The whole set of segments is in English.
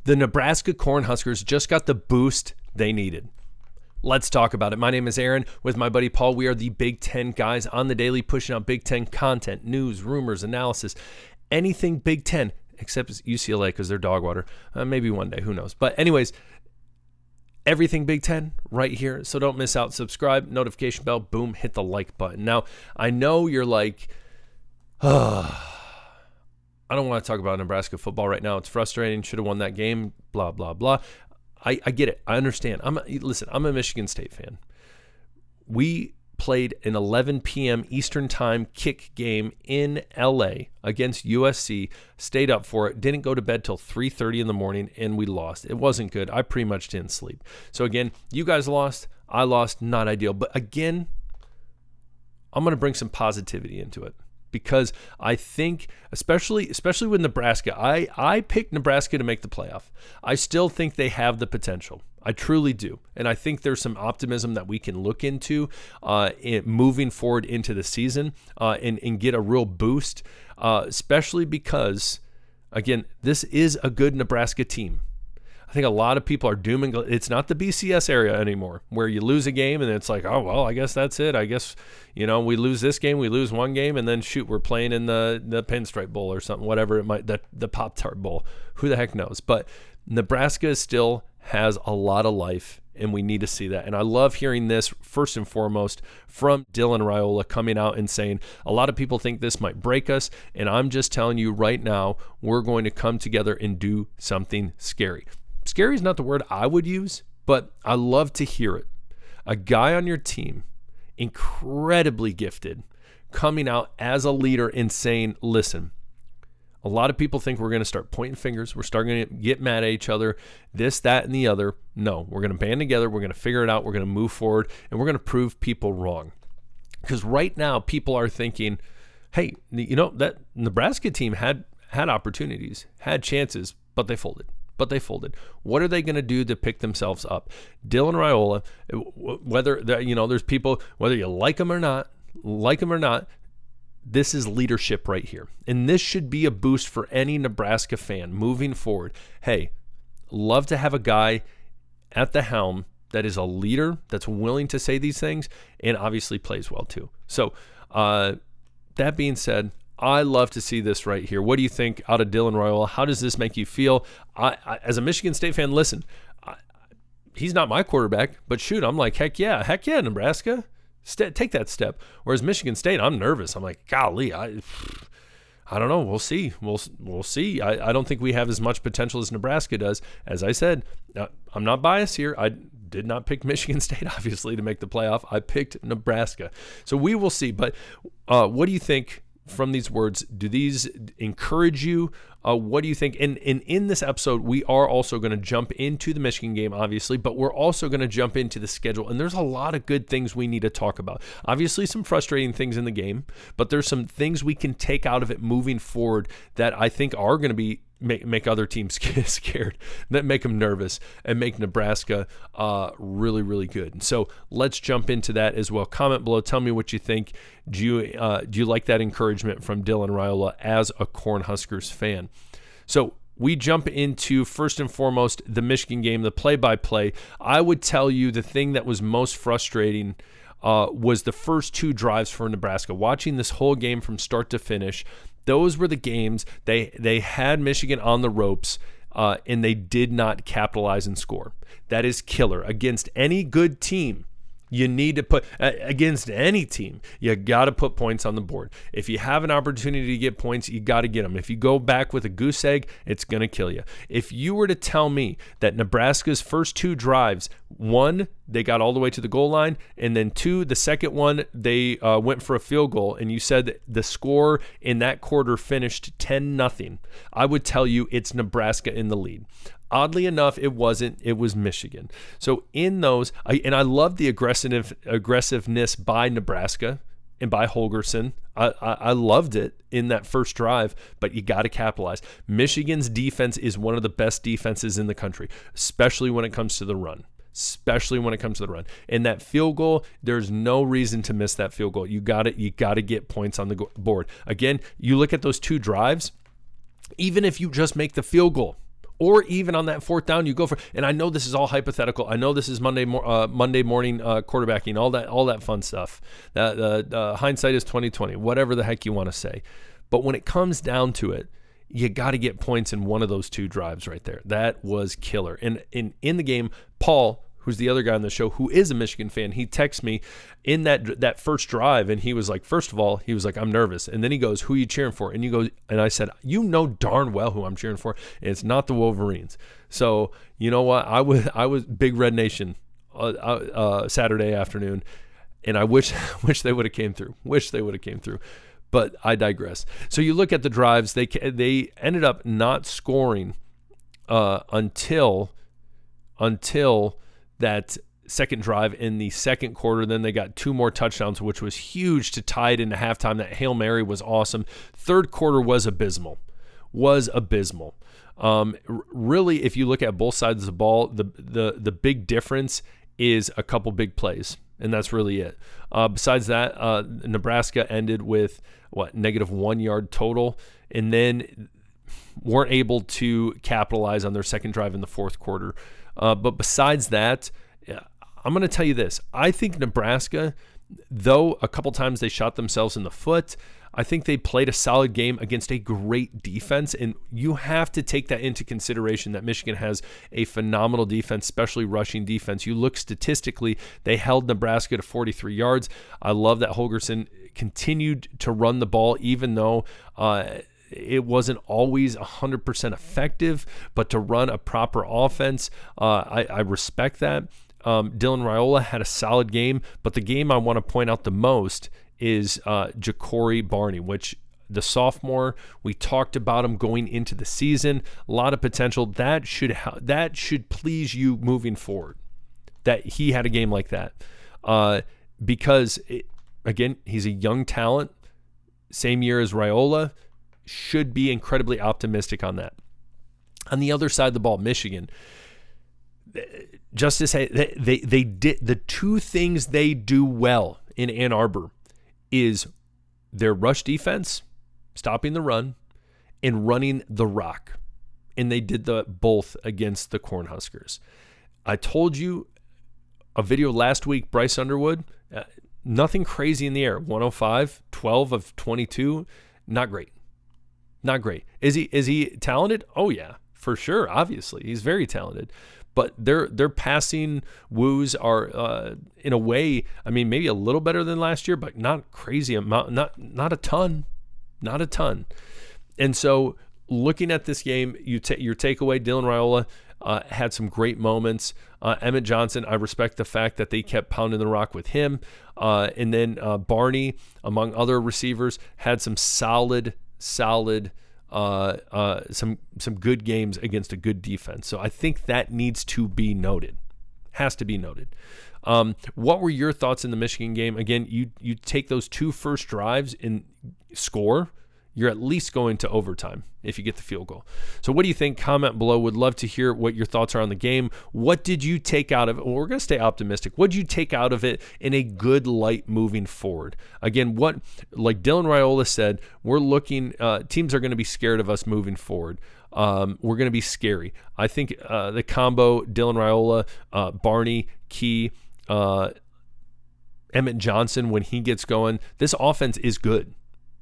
The Nebraska Cornhuskers just got the boost they needed. Let's talk about it. My name is Aaron with my buddy Paul. We are the Big Ten guys on the daily, pushing out Big Ten content, news, rumors, analysis, anything Big Ten, except UCLA because they're dog water. Maybe one day, who knows. But anyways, everything Big Ten right here. So don't miss out. Subscribe, notification bell, boom, hit the like button. Now, I know you're like, I don't want to talk about Nebraska football right now. It's frustrating. Should have won that game, blah, blah, blah. I get it. I understand. Listen, I'm a Michigan State fan. We played an 11 p.m. Eastern time kick game in LA against USC, stayed up for it, didn't go to bed till 3:30 in the morning, and we lost. It wasn't good. I pretty much didn't sleep. So again, you guys lost. I lost. Not ideal. But again, I'm going to bring some positivity into it. Because I think, especially with Nebraska, I picked Nebraska to make the playoff. I still think they have the potential. I truly do. And I think there's some optimism that we can look into moving forward into the season and get a real boost, especially because, again, this is a good Nebraska team. I think a lot of people are doom and gloom. It's not the BCS area anymore where you lose a game and it's like, oh, well, I guess that's it. I guess, we lose this game, we lose one game, and then shoot, we're playing in the Pinstripe Bowl or something, whatever it might, the Pop-Tart Bowl. Who the heck knows? But Nebraska still has a lot of life, and we need to see that. And I love hearing this, first and foremost, from Dylan Raiola coming out and saying, a lot of people think this might break us, and I'm just telling you right now, we're going to come together and do something scary. Scary is not the word I would use, but I love to hear it. A guy on your team, incredibly gifted, coming out as a leader and saying, listen, a lot of people think we're going to start pointing fingers. We're starting to get mad at each other, this, that, and the other. No, we're going to band together. We're going to figure it out. We're going to move forward, and we're going to prove people wrong. Because right now, people are thinking, hey, that Nebraska team had opportunities, had chances, but they folded. What are they going to do to pick themselves up? Dylan Raiola, whether there's people, whether you like them or not, this is leadership right here. And this should be a boost for any Nebraska fan moving forward. Hey, love to have a guy at the helm that is a leader, that's willing to say these things, and obviously plays well too. So that being said, I love to see this right here. What do you think out of Dylan Raiola? How does this make you feel? I as a Michigan State fan, listen, he's not my quarterback, but shoot, I'm like, heck yeah, Nebraska, take that step. Whereas Michigan State, I'm nervous. I'm like, golly, I don't know. We'll see. We'll see. I don't think we have as much potential as Nebraska does. As I said, I'm not biased here. I did not pick Michigan State, obviously, to make the playoff. I picked Nebraska. So we will see. But what do you think from these words? Do these encourage you? What do you think? And in this episode, we are also going to jump into the Michigan game, obviously, but we're also going to jump into the schedule. And there's a lot of good things we need to talk about. Obviously, some frustrating things in the game, but there's some things we can take out of it moving forward that I think are going to make other teams scared, that make them nervous, and make Nebraska really, really good. So let's jump into that as well. Comment below. Tell me what you think. Do you like that encouragement from Dylan Raiola as a Cornhuskers fan? So we jump into, first and foremost, the Michigan game, the play-by-play. I would tell you the thing that was most frustrating was the first two drives for Nebraska. Watching this whole game from start to finish, those were the games they had Michigan on the ropes, and they did not capitalize and score. That is killer. Against any good team, you need to put, against any team, you got to put points on the board. If you have an opportunity to get points, you got to get them. If you go back with a goose egg, it's going to kill you. If you were to tell me that Nebraska's first two drives, one, they got all the way to the goal line, and then two, the second one, they went for a field goal, and you said the score in that quarter finished 10-0, I would tell you it's Nebraska in the lead. Oddly enough, it wasn't. It was Michigan. So in those, I love the aggressiveness by Nebraska and by Holgorsen. I loved it in that first drive, but you got to capitalize. Michigan's defense is one of the best defenses in the country, especially when it comes to the run. And that field goal, there's no reason to miss that field goal. You got to get points on the board. Again, you look at those two drives, even if you just make the field goal, Or even on that fourth down, you go for. And I know this is all hypothetical. I know this is Monday morning quarterbacking, all that fun stuff. Hindsight is 2020, whatever the heck you want to say. But when it comes down to it, you got to get points in one of those two drives right there. That was killer. And in the game, Paul, who's the other guy on the show, who is a Michigan fan, he texts me in that first drive, and he was like, first of all, he was like, I'm nervous. And then he goes, who are you cheering for? And I said, you know darn well who I'm cheering for. And it's not the Wolverines. So you know what? I was Big Red Nation Saturday afternoon, and I wish they would have came through. But I digress. So you look at the drives, they ended up not scoring until that second drive in the second quarter. Then they got 2 more touchdowns, which was huge to tie it into halftime. That Hail Mary was awesome. Third quarter was abysmal. Really, if you look at both sides of the ball, the big difference is a couple big plays, and that's really it. Besides that, Nebraska ended with -1 yard total, and then weren't able to capitalize on their second drive in the fourth quarter. But besides that, I'm going to tell you this. I think Nebraska, though a couple times they shot themselves in the foot, I think they played a solid game against a great defense, and you have to take that into consideration that Michigan has a phenomenal defense, especially rushing defense. You look statistically, they held Nebraska to 43 yards. I love that Holgorsen continued to run the ball, even though it wasn't always 100% effective, but to run a proper offense, I respect that. Dylan Raiola had a solid game, but the game I want to point out the most is Ja'Cory Barney, which the sophomore, we talked about him going into the season, a lot of potential. That should please you moving forward, that he had a game like that, because again, he's a young talent, same year as Raiola. Should be incredibly optimistic on that. On the other side of the ball, Michigan, Justice, they did the two things they do well in Ann Arbor is their rush defense, stopping the run, and running the rock. And they did both against the Cornhuskers. I told you a video last week, Bryce Underwood, nothing crazy in the air, 105, 12 of 22, not great. Not great. Is he talented? Oh yeah, for sure. Obviously, he's very talented. But their passing woos are in a way, I mean, maybe a little better than last year, but not crazy amount. Not a ton. And so, looking at this game, your takeaway: Dylan Raiola had some great moments. Emmett Johnson, I respect the fact that they kept pounding the rock with him. And then Barney, among other receivers, had some solid some good games against a good defense. So I think that needs to be noted. Has to be noted. What were your thoughts in the Michigan game? Again, you take those 2 first drives and score, you're at least going to overtime if you get the field goal. So what do you think? Comment below. Would love to hear what your thoughts are on the game. What did you take out of it? Well, we're going to stay optimistic. What did you take out of it in a good light moving forward? Again, like Dylan Raiola said, we're looking, teams are going to be scared of us moving forward. We're going to be scary. I think the combo, Dylan Raiola, Barney, Key, Emmett Johnson, when he gets going, this offense is good.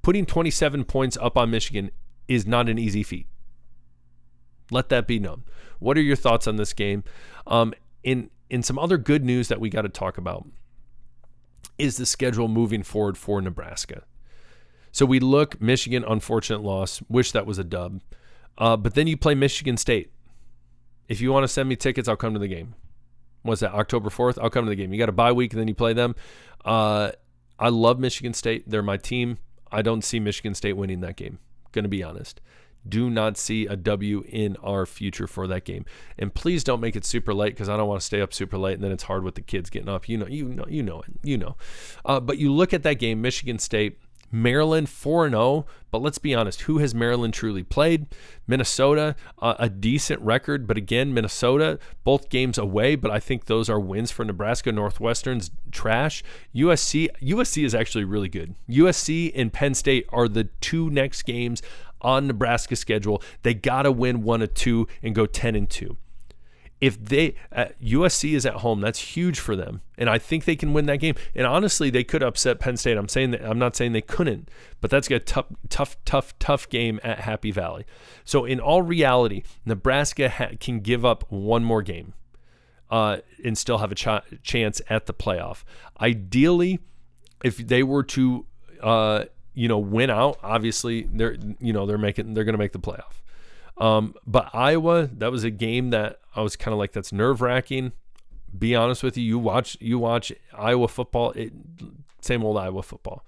Putting 27 points up on Michigan is not an easy feat. Let that be known. What are your thoughts on this game? In some other good news that we got to talk about is the schedule moving forward for Nebraska. So we look, Michigan, unfortunate loss. Wish that was a dub. But then you play Michigan State. If you want to send me tickets, I'll come to the game. What's that, October 4th? I'll come to the game. You got a bye week, and then you play them. I love Michigan State. They're my team. I don't see Michigan State winning that game. Going to be honest. Do not see a W in our future for that game. And please don't make it super late, because I don't want to stay up super late and then it's hard with the kids getting up. You know. But you look at that game, Michigan State, Maryland 4-0, but let's be honest, who has Maryland truly played? Minnesota, a decent record, but again, Minnesota, both games away, but I think those are wins for Nebraska. Northwestern's trash. USC is actually really good. USC and Penn State are the 2 next games on Nebraska's schedule. They got to win 1 of 2 and go 10-2. If USC is at home, that's huge for them, and I think they can win that game. And honestly, they could upset Penn State. I'm not saying they couldn't, but that's a tough game at Happy Valley. So in all reality, Nebraska can give up one more game and still have a chance at the playoff. Ideally, if they were to win out, obviously they're going to make the playoff. But Iowa, that was a game that I was kind of like, that's nerve-wracking. Be honest with you, you watch Iowa football, same old Iowa football.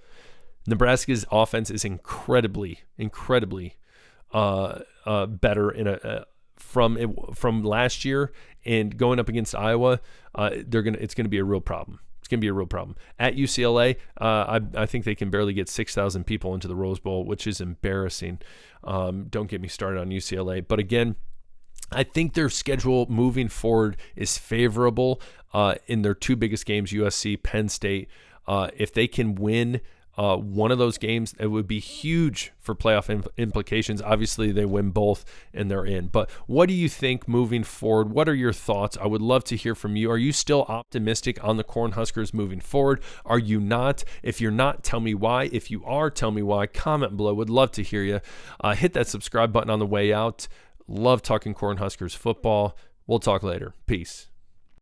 Nebraska's offense is incredibly better from last year, and going up against Iowa, it's gonna be a real problem. It's going to be a real problem. At UCLA, I think they can barely get 6,000 people into the Rose Bowl, which is embarrassing. Don't get me started on UCLA. But again, I think their schedule moving forward is favorable in their 2 biggest games, USC, Penn State. If they can win one of those games, it would be huge for playoff implications. Obviously, they win both and they're in. But what do you think moving forward? What are your thoughts? I would love to hear from you. Are you still optimistic on the Cornhuskers moving forward? Are you not? If you're not, tell me why. If you are, tell me why. Comment below. Would love to hear you. Hit that subscribe button on the way out. Love talking Cornhuskers football. We'll talk later. Peace.